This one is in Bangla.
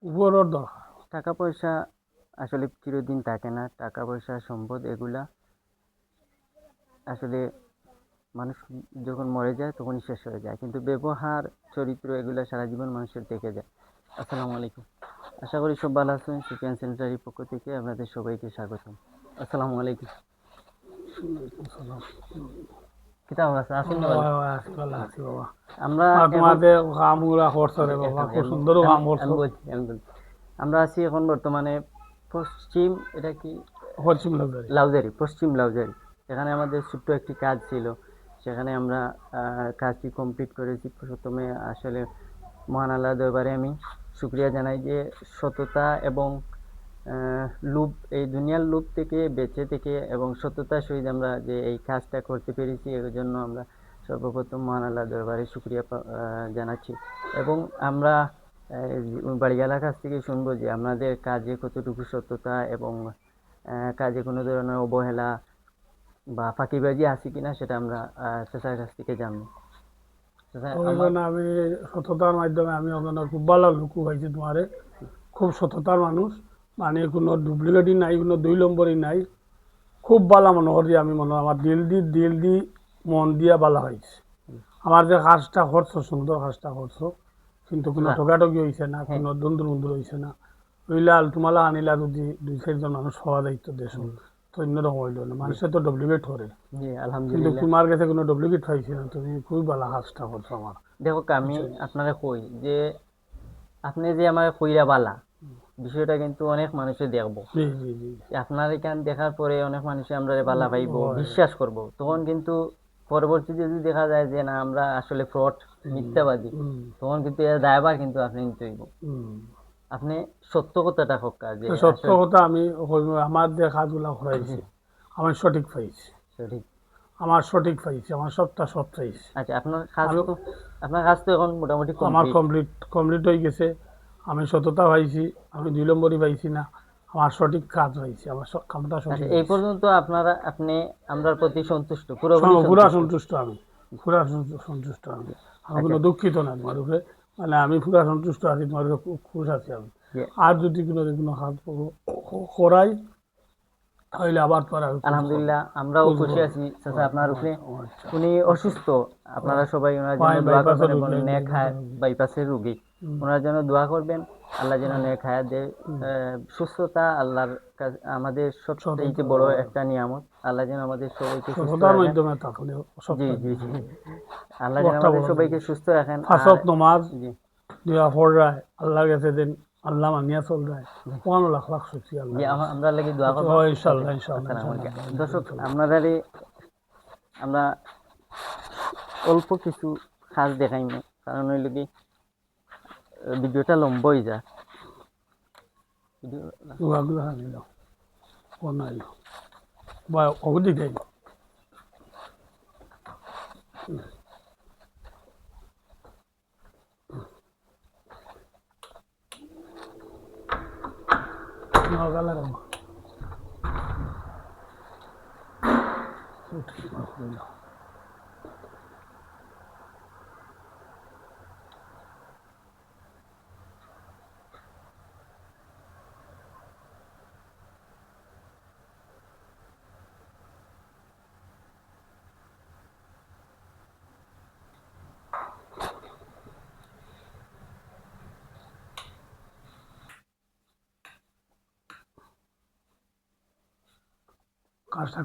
উপরের দরকার। টাকা পয়সা আসলে চিরদিন থাকে না। টাকা পয়সা সম্পদ এগুলা আসলে মানুষ যখন মরে যায় তখনই শেষ হয়ে যায়, কিন্তু ব্যবহার চরিত্র এগুলা সারা জীবন মানুষের থেকে যায়। আসসালামু আলাইকুম। আশা করি সব ভালো আছেন। সুফিয়ান সেন্টারির পক্ষ থেকে আপনাদের সবাইকে স্বাগতম। আসসালামু আলাইকুম। ওয়ালাইকুম সালাম। কিতা অবস্থা আছেন না ভালো? আছি ভালো আছি বাবা। আমরা তোমার এখন যে কামগুলা করছো রে বাবা, খুব সুন্দর কাম করছো। আমরা আছি এখন বর্তমানে পশ্চিম, এটা কি পশ্চিম লাউজারি। লাউজারি, পশ্চিম লাউজারি। এখানে আমাদের ছোট্ট একটি কাজ ছিল, সেখানে আমরা কাজটি কমপ্লিট করেছি। প্রথমে আসলে মহান আল্লাহ দরবারে আমি শুক্রিয়া জানাই যে সততা এবং লোভ, এই দুনিয়ার লোভ থেকে বেঁচে থেকে এবং সততার সহিত আমরা যে এই কাজটা করতে পেরেছি, এর জন্য আমরা সর্বপ্রথম মহান আল্লাহ দরবারে শুক্রিয়া জানাচ্ছি। এবং আমরা বাড়িওয়ালার কাছ থেকে শুনবো যে আপনাদের কাজে কতটুকু সততা এবং কাজে কোনো ধরনের অবহেলা বা ফাঁকিবাজি আছে কিনা, সেটা আমরা চাচার কাছ থেকে জানবো। চাচা, আমি সততার মাধ্যমে আমি ওখানে খুব ভালো লোক পাইছি তোমারে। খুব সততার মানুষ, মানে কোনো ডুপ্লিকেটই নাই, কোনো 2 নম্বরই নাই। খুব ভালো মনে করি আমি, মনে হয় আমার দিল দি মন দিয়া ভালো হয়েছে। আমার যে কাজটা করছো, সুন্দর কাজটা করছো, কিন্তু কোনো ঠকাঠকি হয়েছে না, কোনো দ্বন্দ্ব বন্ধুর হয়েছে না। ওইলাল তোমালা আনিলা যদি 2-4 জন মানুষ হওয়া দায়িত্ব দেশ, তো অন্যরকম হইল না। মানুষের তো ডুপ্লিকেট করে, জি কিন্তু আলহামদুলিল্লাহ। তোমার কাছে কোনো ডুপ্লিকেট পাইছি না। তুমি খুবই ভালো কাজটা করছো আমার। দেখো আমি আপনারে কই যে আপনি যে আমার কইরা বালা বিষয়টা কিন্তু অনেক মানুষে দেখবো। জি জি জি। আপনার এখান দেখার পরে অনেক মানুষে আমরা বালা পাইবো, বিশ্বাস করব। তখন কিন্তু পরবর্তীতে যদি দেখা যায় যে না আমরা আসলে ফ্রড, মিথ্যাবাদী, তখন কিন্তু এর দায়ভার কিন্তু আপনি নিতে হইব। আপনি সত্য কথাটা হক্কা যে সত্য কথা আমি কইবো, আমার যে কাজগুলা করাইছি আমি সঠিক পাইছি। সঠিক। আমার সঠিক পাইছি, আমার সবটা সৎ পাইছি। আচ্ছা, আপনার কাজ তো এখন মোটামুটি আমার কমপ্লিট। কমপ্লিট হয়ে গেছে। আমি সততা পাইছি, আমি 2 নম্বরই পাইছি না। আমার সঠিক কাজ হয়েছে, আমার কামটা আচ্ছা, সঠিক এই হয়েছে। পর্যন্ত আপনি আমরার প্রতি সন্তুষ্ট, পুরোপুরি পুরা সন্তুষ্ট? সন্তুষ্ট আমি, পুরা সন্তুষ্ট আমি। আমি আচ্ছা, কোনো দুঃখিত না তোমার উপরে, মানে আমি পুরা সন্তুষ্ট আছি, তোমার উপরে খুব খুশ আছি আমি। আর যদি কোনো কাজ করাই তাহলে আবার তোর আমি খোঁজ করবো। আলহামদুলিল্লাহ আমরাও খোঁজ খুশি করবো। আছি চাচা আপনার উপরে। আচ্ছা। উনি অসুস্থ, আপনারা সবাই ওনার জন্য দোয়া বাইপাসের করবেন এবং রোগী, নেক হায়াত, বাইপাসের রোগী, ওনার জন্য দোয়া করবেন। আল্লাহ যেন নেক হায়াত দেয়। সুস্থতা আল্লাহর কাছে আমাদের সবচেয়ে বড় একটা নিয়ামত। আল্লাহ যেন আমাদের সবাইকে সুস্থ সততার রাখেন। মাধ্যমে থাকলে জি সবটা জি জি। আল্লাহ যেন আমাদের সবাইকে সুস্থ রাখেন। আর ফাঁসত নমাজ জি দিয়া পড় রায় আল্লাহর কাছে দিন, আল্লাহ মানিয়া চল রায়। কোন লাখ লাখ শুকরিয়া জি, আল্লাহর কাছে। আমরা লাগি দোয়া করবো। ইনশাআল্লাহ ইনশাআল্লাহ আসসালামু ইনশাআল্লাহ। আলাইকুম। দর্শক, আপনাদের আমরা অল্প কিছু কাজ দেখাই না, কারণ হইল কি ভিডিওটা লম্বা হয়ে যায়। দোয়াগুলো হানিল কোন আইল বা অবধি দেয় নগালা কাজটা